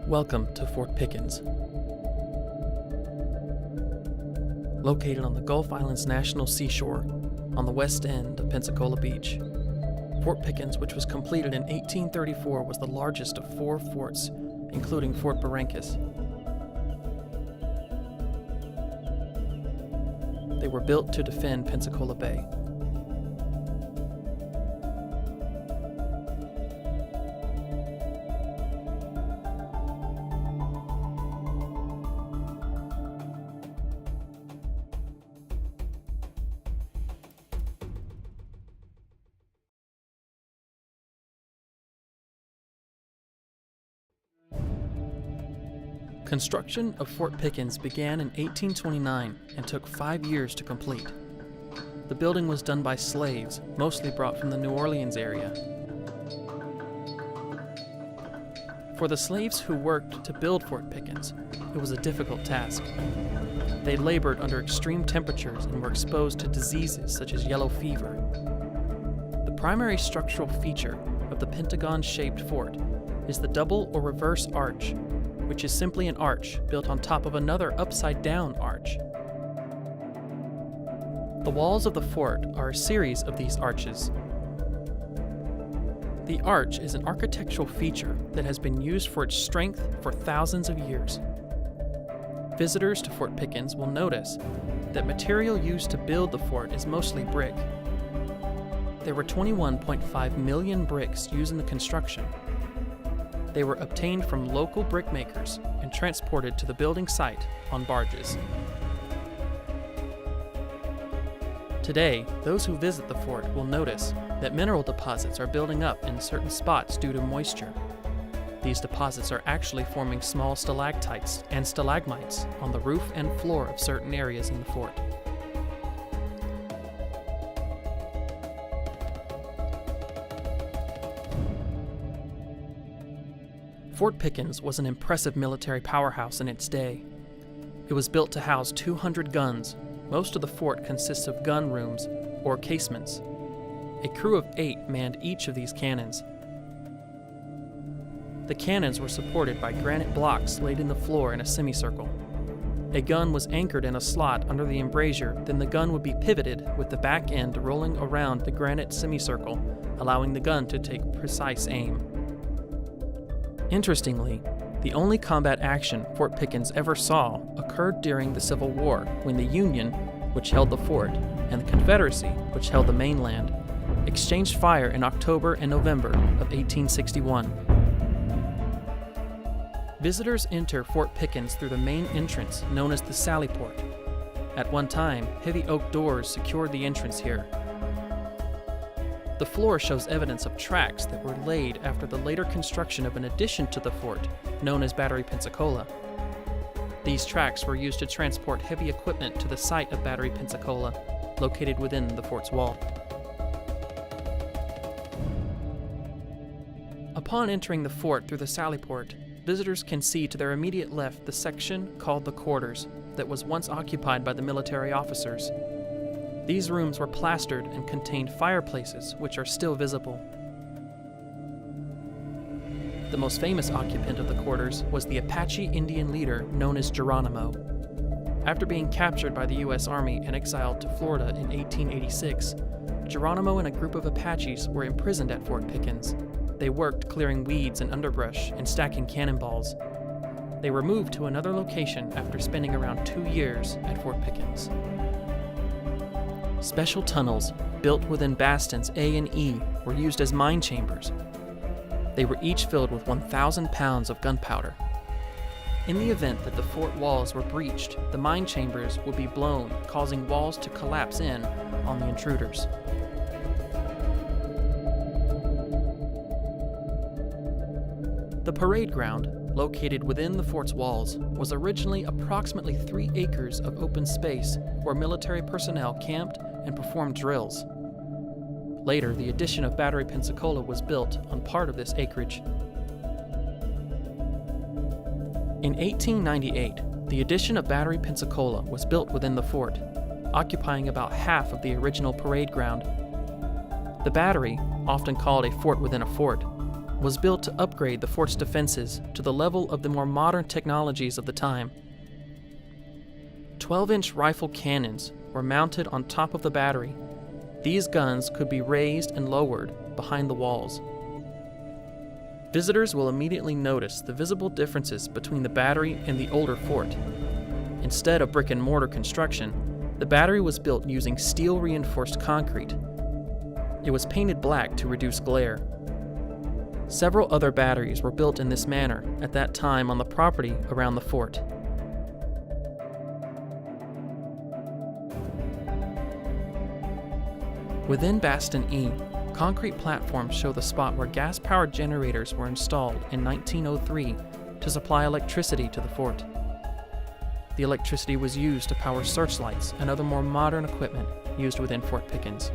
Welcome to Fort Pickens. Located on the Gulf Islands National Seashore, on the west end of Pensacola Beach, Fort Pickens, which was completed in 1834, was the largest of 4 forts, including Fort Barrancas. They were built to defend Pensacola Bay. Construction of Fort Pickens began in 1829 and took 5 years to complete. The building was done by slaves, mostly brought from the New Orleans area. For the slaves who worked to build Fort Pickens, it was a difficult task. They labored under extreme temperatures and were exposed to diseases such as yellow fever. The primary structural feature of the pentagon-shaped fort is the double or reverse arch, which is simply an arch built on top of another upside-down arch. The walls of the fort are a series of these arches. The arch is an architectural feature that has been used for its strength for thousands of years. Visitors to Fort Pickens will notice that material used to build the fort is mostly brick. There were 21.5 million bricks used in the construction. They were obtained from local brick makers and transported to the building site on barges. Today, those who visit the fort will notice that mineral deposits are building up in certain spots due to moisture. These deposits are actually forming small stalactites and stalagmites on the roof and floor of certain areas in the fort. Fort Pickens was an impressive military powerhouse in its day. It was built to house 200 guns. Most of the fort consists of gun rooms or casements. A crew of 8 manned each of these cannons. The cannons were supported by granite blocks laid in the floor in a semicircle. A gun was anchored in a slot under the embrasure, then the gun would be pivoted with the back end rolling around the granite semicircle, allowing the gun to take precise aim. Interestingly, the only combat action Fort Pickens ever saw occurred during the Civil War, when the Union, which held the fort, and the Confederacy, which held the mainland, exchanged fire in October and November of 1861. Visitors enter Fort Pickens through the main entrance known as the Sally Port. At one time, heavy oak doors secured the entrance here. The floor shows evidence of tracks that were laid after the later construction of an addition to the fort, known as Battery Pensacola. These tracks were used to transport heavy equipment to the site of Battery Pensacola, located within the fort's wall. Upon entering the fort through the Sally Port, visitors can see to their immediate left the section called the quarters that was once occupied by the military officers. These rooms were plastered and contained fireplaces, which are still visible. The most famous occupant of the quarters was the Apache Indian leader known as Geronimo. After being captured by the U.S. Army and exiled to Florida in 1886, Geronimo and a group of Apaches were imprisoned at Fort Pickens. They worked clearing weeds and underbrush and stacking cannonballs. They were moved to another location after spending around 2 years at Fort Pickens. Special tunnels, built within bastions A and E, were used as mine chambers. They were each filled with 1,000 pounds of gunpowder. In the event that the fort walls were breached, the mine chambers would be blown, causing walls to collapse in on the intruders. The parade ground, located within the fort's walls, was originally approximately 3 acres of open space where military personnel camped and performed drills. Later, the addition of Battery Pensacola was built on part of this acreage. In 1898, the addition of Battery Pensacola was built within the fort, occupying about half of the original parade ground. The battery, often called a fort within a fort, was built to upgrade the fort's defenses to the level of the more modern technologies of the time. 12-inch rifle cannons were mounted on top of the battery. These guns could be raised and lowered behind the walls. Visitors will immediately notice the visible differences between the battery and the older fort. Instead of brick and mortar construction, the battery was built using steel-reinforced concrete. It was painted black to reduce glare. Several other batteries were built in this manner at that time on the property around the fort. Within Bastion E, concrete platforms show the spot where gas-powered generators were installed in 1903 to supply electricity to the fort. The electricity was used to power searchlights and other more modern equipment used within Fort Pickens.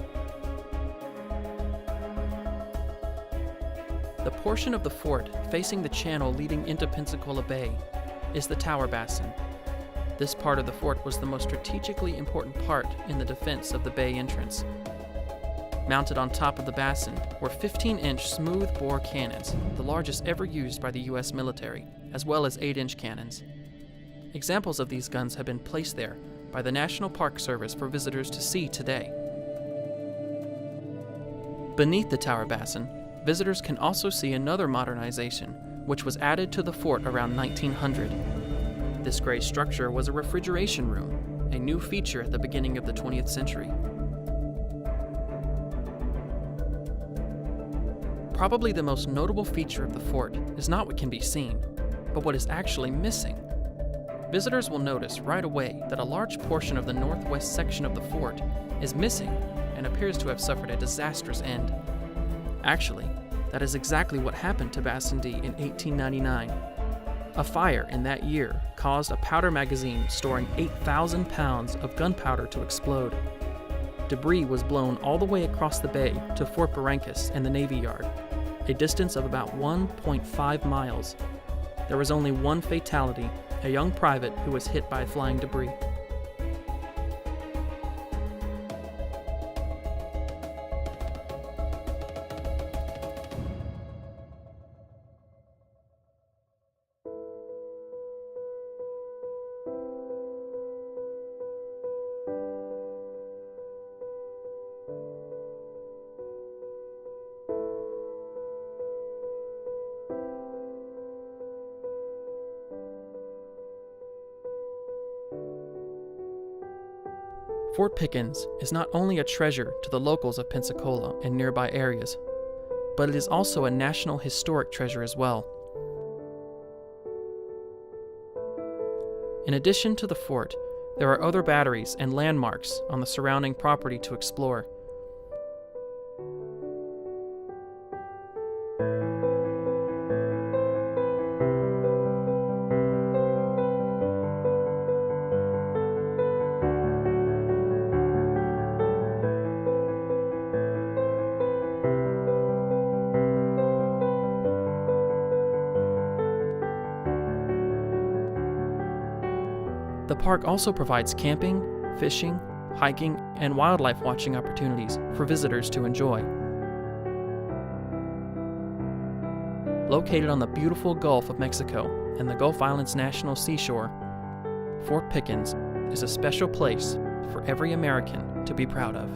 The portion of the fort facing the channel leading into Pensacola Bay is the Tower Bastion. This part of the fort was the most strategically important part in the defense of the bay entrance. Mounted on top of the bastion were 15-inch smooth-bore cannons, the largest ever used by the U.S. military, as well as 8-inch cannons. Examples of these guns have been placed there by the National Park Service for visitors to see today. Beneath the Tower Bastion, visitors can also see another modernization, which was added to the fort around 1900. This gray structure was a refrigeration room, a new feature at the beginning of the 20th century. Probably the most notable feature of the fort is not what can be seen, but what is actually missing. Visitors will notice right away that a large portion of the northwest section of the fort is missing and appears to have suffered a disastrous end. Actually, that is exactly what happened to Bastion D in 1899. A fire in that year caused a powder magazine storing 8,000 pounds of gunpowder to explode. Debris was blown all the way across the bay to Fort Barrancas and the Navy Yard, a distance of about 1.5 miles. There was only one fatality, a young private who was hit by flying debris. Fort Pickens is not only a treasure to the locals of Pensacola and nearby areas, but it is also a national historic treasure as well. In addition to the fort, there are other batteries and landmarks on the surrounding property to explore. The park also provides camping, fishing, hiking, and wildlife watching opportunities for visitors to enjoy. Located on the beautiful Gulf of Mexico and the Gulf Islands National Seashore, Fort Pickens is a special place for every American to be proud of.